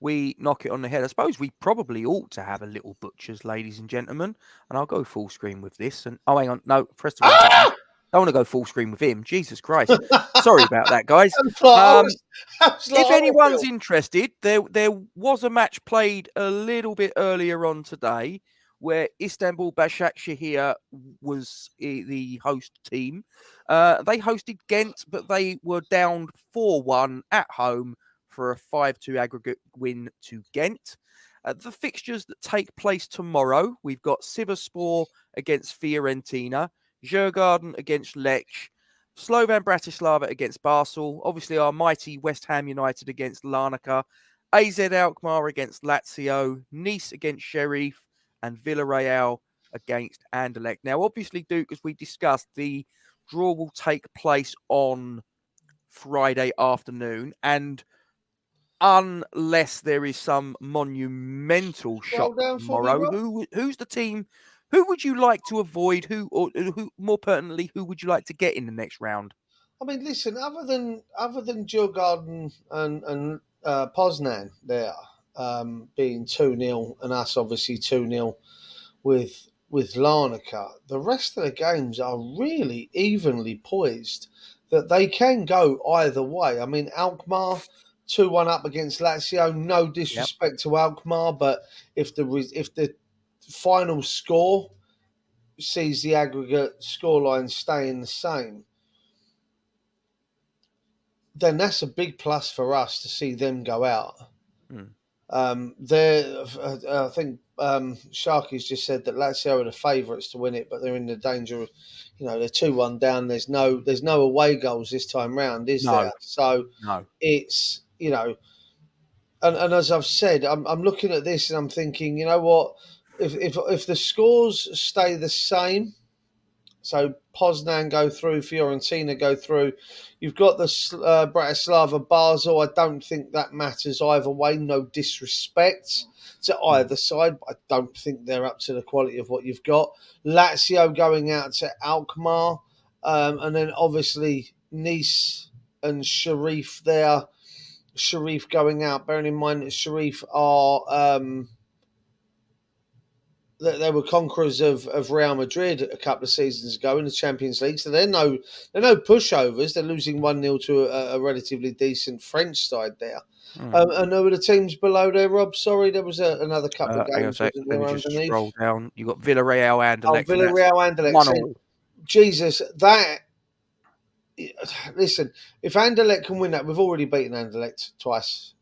we knock it on the head. I suppose we probably ought to have a little butchers, ladies and gentlemen. And I'll go full screen with this. And oh, hang on, no, press the wrong button. Don't want to go full screen with him. Jesus Christ. Sorry about that, guys. If anyone's interested, there was a match played a little bit earlier on today where Istanbul Başakşehir was the host team. They hosted Ghent, but they were down 4-1 at home for a 5-2 aggregate win to Ghent. The fixtures that take place tomorrow, we've got Sivasspor against Fiorentina, Djurgården against Lech, Slovan Bratislava against Basel, obviously our mighty West Ham United against Larnaca, AZ Alkmaar against Lazio, Nice against Sheriff, and Villarreal against Anderlecht. Now, obviously, Duke, as we discussed, the draw will take place on Friday afternoon, and unless there is some monumental shock tomorrow, who's the team? Who would you like to avoid? Who more pertinently, who would you like to get in the next round? I mean, listen, other than Djurgården and Poznan there being 2-0 and us obviously 2-0 with Larnaca, the rest of the games are really evenly poised. That they can go either way. I mean, Alkmaar 2-1 up against Lazio. No disrespect to Alkmaar, but if the final score sees the aggregate scoreline staying the same, then that's a big plus for us to see them go out. I think Sharky's just said that Lazio are the favourites to win it, but they're in the danger of, they're 2-1 down. There's no away goals this time round, is there? So it's, and as I've said, I'm looking at this and I'm thinking, you know what, if the scores stay the same, so Poznan go through, Fiorentina go through. You've got the Bratislava Basel. I don't think that matters either way. No disrespect to either side, but I don't think they're up to the quality of what you've got. Lazio going out to Alkmaar, and then obviously Nice and Sheriff there. Sheriff going out. Bearing in mind that Sheriff are they were conquerors of Real Madrid a couple of seasons ago in the Champions League, so they're no pushovers. They're losing 1-0 to a relatively decent French side there. And there were the teams below there, Rob. Sorry, there was another couple of games. Let me just scroll down. You got Villarreal, Anderlecht. Oh, Villarreal, Anderlecht. Jesus, that. Listen, if Anderlecht can win that, we've already beaten Anderlecht twice.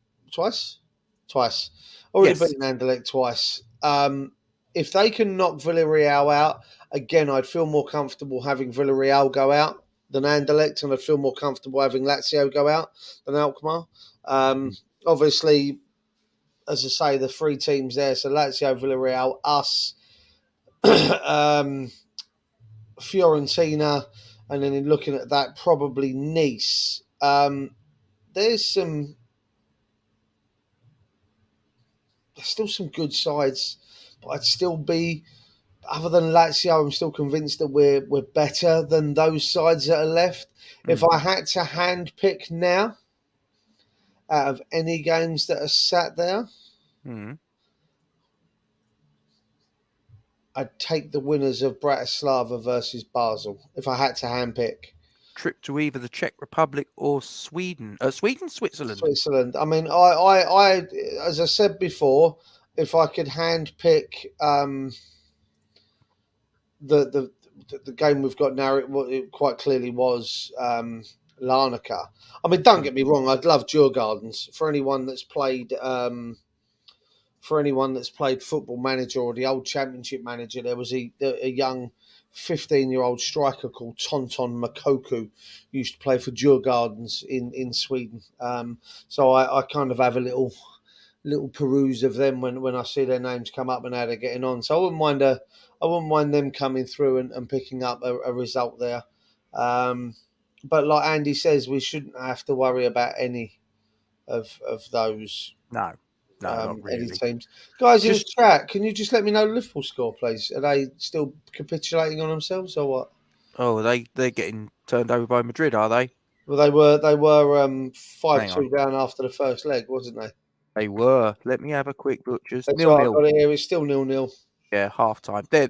Already beaten Anderlecht twice. If they can knock Villarreal out, again, I'd feel more comfortable having Villarreal go out than Anderlecht, and I'd feel more comfortable having Lazio go out than Alkmaar. Obviously, as I say, the three teams there, so Lazio, Villarreal, us, Fiorentina, and then in looking at that, probably Nice. There's still some good sides, but I'd still be, other than Lazio, I'm still convinced that we're better than those sides that are left. If I had to hand pick now, out of any games that are sat there, I'd take the winners of Bratislava versus Basel if I had to hand pick. Trip to either the Czech Republic or Sweden. Switzerland. Switzerland. I mean, I as I said before, if I could hand pick the game we've got now, it quite clearly was Larnaca. I mean, don't get me wrong, I'd love Djurgårdens for anyone that's played. For anyone that's played Football Manager or the old Championship Manager, there was a young 15-year-old striker called Tonton Makoku used to play for Djurgårdens in Sweden. So I kind of have a little peruse of them when I see their names come up and how they're getting on. So I wouldn't mind them coming through and picking up a result there. But like Andy says, we shouldn't have to worry about any of those. No, not really. Any teams. Guys in the chat, can you just let me know the Liverpool score, please? Are they still capitulating on themselves or what? Oh, they're getting turned over by Madrid, are they? Well, they were 5-2 down after the first leg, wasn't they? They were. Let me have a quick look. Just That's right, I've 0-0. got it here. It's still 0-0. Yeah, half time. They're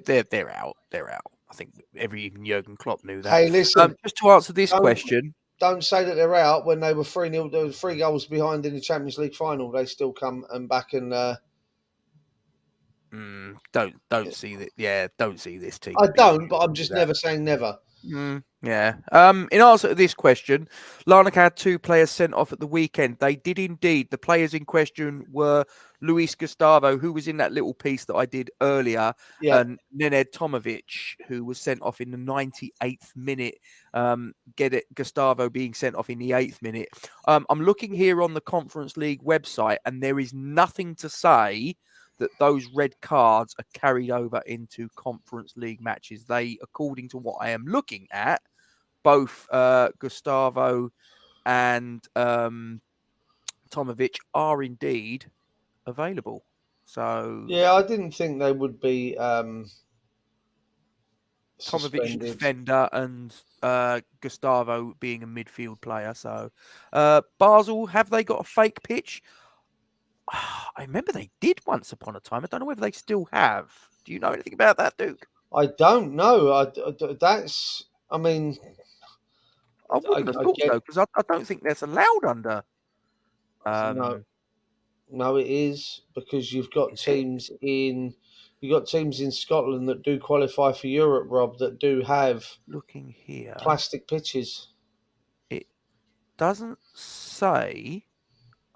out. They're out. I think even Jurgen Klopp knew that. Hey, listen, Just to answer this don't question. don't say that they're out when they were 3-0, there was 3 goals behind in the Champions League final. They still come and back and. Don't see that. Yeah, don't see this team. I being don't, but able I'm to do just that. never saying never. Yeah. In answer to this question, Larnaca had 2 players sent off at the weekend. They did indeed. The players in question were Luis Gustavo, who was in that little piece that I did earlier, Yeah, and Nenad Tomovic, who was sent off in the 98th minute. Gustavo being sent off in the 8th minute. I'm looking here on the Conference League website, and there is nothing to say that those red cards are carried over into Conference League matches. They, according to what I am looking at, both Gustavo and Tomovic are indeed available. So yeah. I didn't think they would be Tomovic, suspended. defender, and Gustavo being a midfield player. So Basel, have they got a fake pitch? I remember they did once upon a time. I don't know whether they still have. Do you know anything about that, Duke? I don't know. That's. I mean, I wouldn't have I thought get so because I don't think that's allowed under. no, Um, no. It is because you've got is it teams in. You've got teams in Scotland that do qualify for Europe, Rob, that do have looking here? plastic pitches. It doesn't say.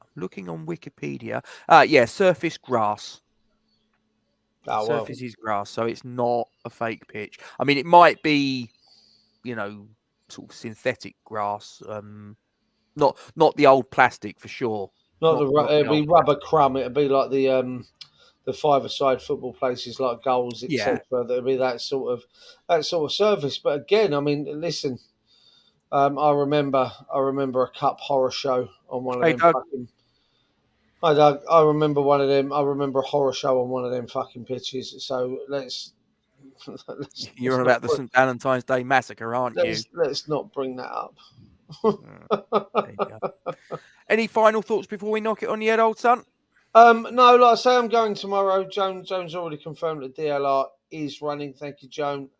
I'm looking on Wikipedia. Yeah, surface grass. Oh well, Surface is grass, so it's not a fake pitch. I mean, it might be, you know, sort of synthetic grass. Not the old plastic for sure. not Not the. not the It'd old be rubber plastic. crumb. It'd be like the five-a-side football places like goals, Yeah. etc. There'd be that sort of service. But again, I mean, listen, I remember a cup horror show on one of Hey, them Doug, fucking. Hi Doug, I remember one of them. I remember a horror show on one of them fucking pitches. So let's let's, you're let's on not about the St. Valentine's Day massacre, aren't you? let's not bring that up. Mm, there you go. Any final thoughts before we knock it on the head, old son? No, like I say, I'm going tomorrow. Joan's already confirmed that DLR is running. Thank you, Joan.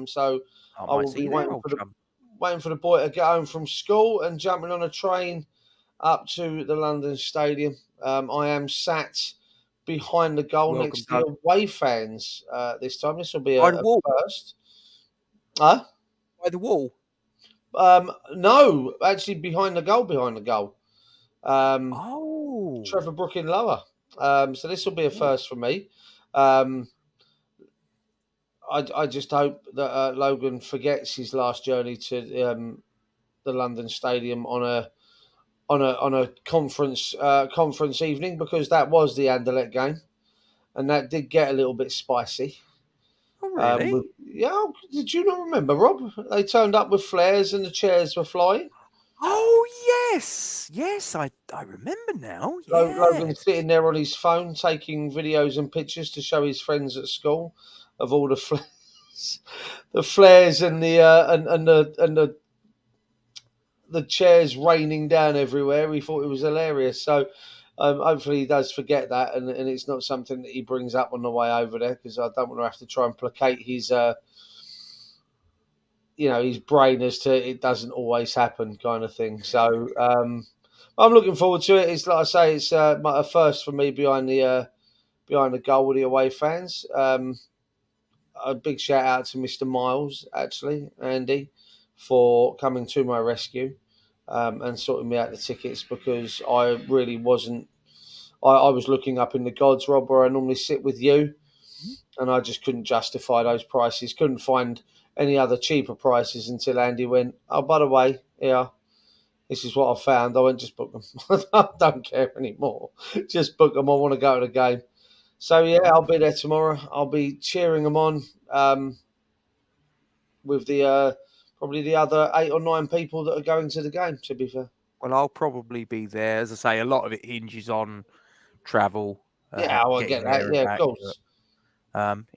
So I I might will see be you there, old chum. waiting for the boy to get home from school and jumping on a train up to the London Stadium. I am sat behind the goal Welcome, next to Doug. the away fans this time. This will be By the a wall. first. Huh? By the wall. No, actually behind the goal, behind the goal. Um, Oh. Trevor Brooking lower. So this will be a Oh. first for me. Um, I just hope that Logan forgets his last journey to the London Stadium on a conference evening, because that was the Anderlecht game, and that did get a little bit spicy. Oh, really? Yeah, did you not remember, Rob? They turned up with flares and the chairs were flying. Oh, yes. Yes, I remember now. Logan's Yes. sitting there on his phone taking videos and pictures to show his friends at school of all the flares, the flares and the chairs raining down everywhere. He thought it was hilarious. So hopefully he does forget that, and it's not something that he brings up on the way over there, because I don't want to have to try and placate his brain as to it doesn't always happen kind of thing. So I'm looking forward to it. It's like I say, it's a first for me behind the goal with the away fans. A big shout out to Mr. Miles, actually, Andy, for coming to my rescue and sorting me out the tickets, because I really wasn't. I was looking up in the gods, Rob, where I normally sit with you, and I just couldn't justify those prices. Couldn't find any other cheaper prices until Andy went, "Oh, by the way, yeah, this is what I found." I went, "Just book them. I don't care anymore. Just book them. I want to go to the game." So yeah, I'll be there tomorrow. I'll be cheering them on with the probably the other 8 or 9 people that are going to the game. To be fair, Well, I'll probably be there. As I say, a lot of it hinges on travel, yeah, I getting get that. there and Yeah, of back. course.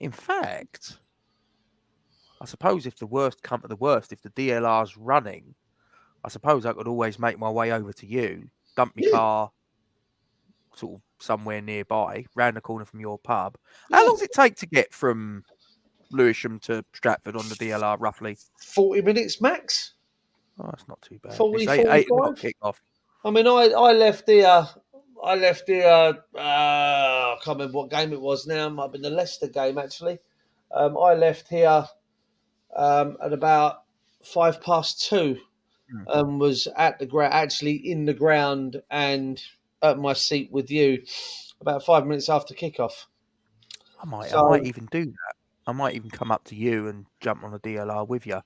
In fact, I suppose if the worst come to the worst, if the DLR's running, I suppose I could always make my way over to you, dump my Yeah, car, sort of somewhere nearby, round the corner from your pub. How long does it take to get from Lewisham to Stratford on the DLR, roughly? 40 minutes max. Oh, that's not too bad. 40, It's 8 o'clock 45. kick off. I mean, I left here. I can't remember what game it was now. It might have been the Leicester game, actually. I left here at about 2:05 and was at the actually in the ground and at my seat with you about 5 minutes after kickoff. I might even do that. I might even come up to you and jump on a DLR with you.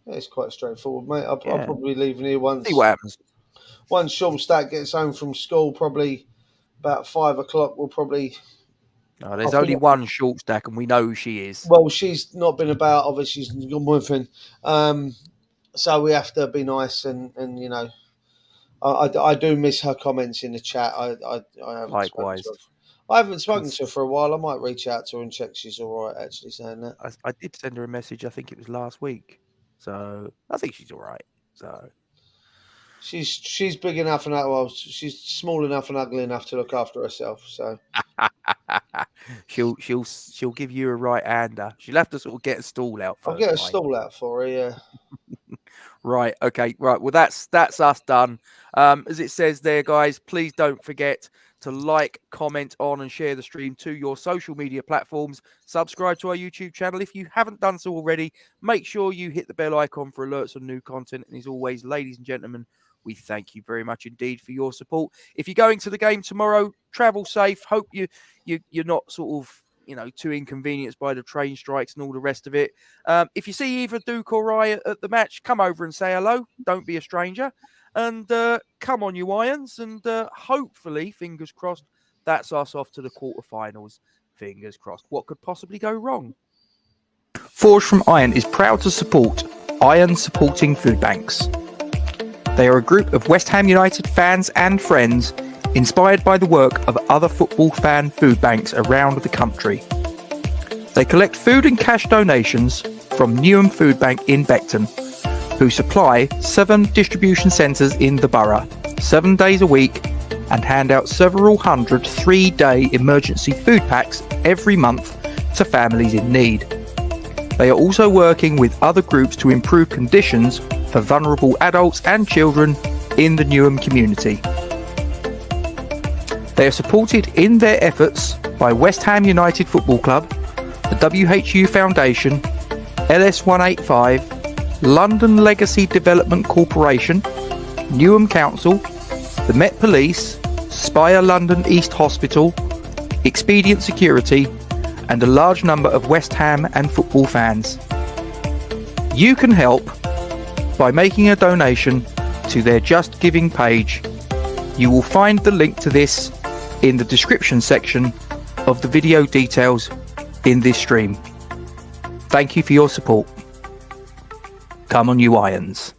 Yeah, it's quite straightforward, mate. I'll probably be leaving here once. See what happens. Once Shortstack gets home from school, probably about 5 o'clock. We'll probably. No, there's only one Shortstack, and we know who she is. Well, she's not been about. Obviously, she's gone with him. So we have to be nice, and you know, I do miss her comments in the chat. I haven't Likewise. I haven't spoken to her for a while. I might reach out to her and check she's all right. Actually, saying that. I did send her a message. I think it was last week. So I think she's all right. So she's big enough and well, she's small enough and ugly enough to look after herself. So she'll give you a right hander. She'll have to sort of get a stool out first. I'll get a stool out for her. Yeah. Right. Okay. Right. Well, that's us done. As it says there, guys, please don't forget to like, comment on, and share the stream to your social media platforms. Subscribe to our YouTube channel if you haven't done so already. Make sure you hit the bell icon for alerts on new content. And as always, ladies and gentlemen, we thank you very much indeed for your support. If you're going to the game tomorrow, travel safe. Hope you're not sort of, you know, too inconvenienced by the train strikes and all the rest of it. If you see either Duke or I at the match, come over and say hello. Don't be a stranger. And come on, you Irons. And hopefully, fingers crossed, that's us off to the quarterfinals. Fingers crossed. What could possibly go wrong? Forged from Iron is proud to support Iron Supporting Food Banks. They are a group of West Ham United fans and friends inspired by the work of other football fan food banks around the country. They collect food and cash donations from Newham Food Bank in Beckton, who supply 7 distribution centres in the borough, 7 days a week, and hand out several hundred 3-day emergency food packs every month to families in need. They are also working with other groups to improve conditions for vulnerable adults and children in the Newham community. They are supported in their efforts by West Ham United Football Club, the WHU Foundation, LS185, London Legacy Development Corporation, Newham Council, the Met Police, Spire London East Hospital, Expedient Security, and a large number of West Ham and football fans. You can help by making a donation to their Just Giving page. You will find the link to this in the description section of the video details in this stream. Thank you for your support. Come on, you Irons.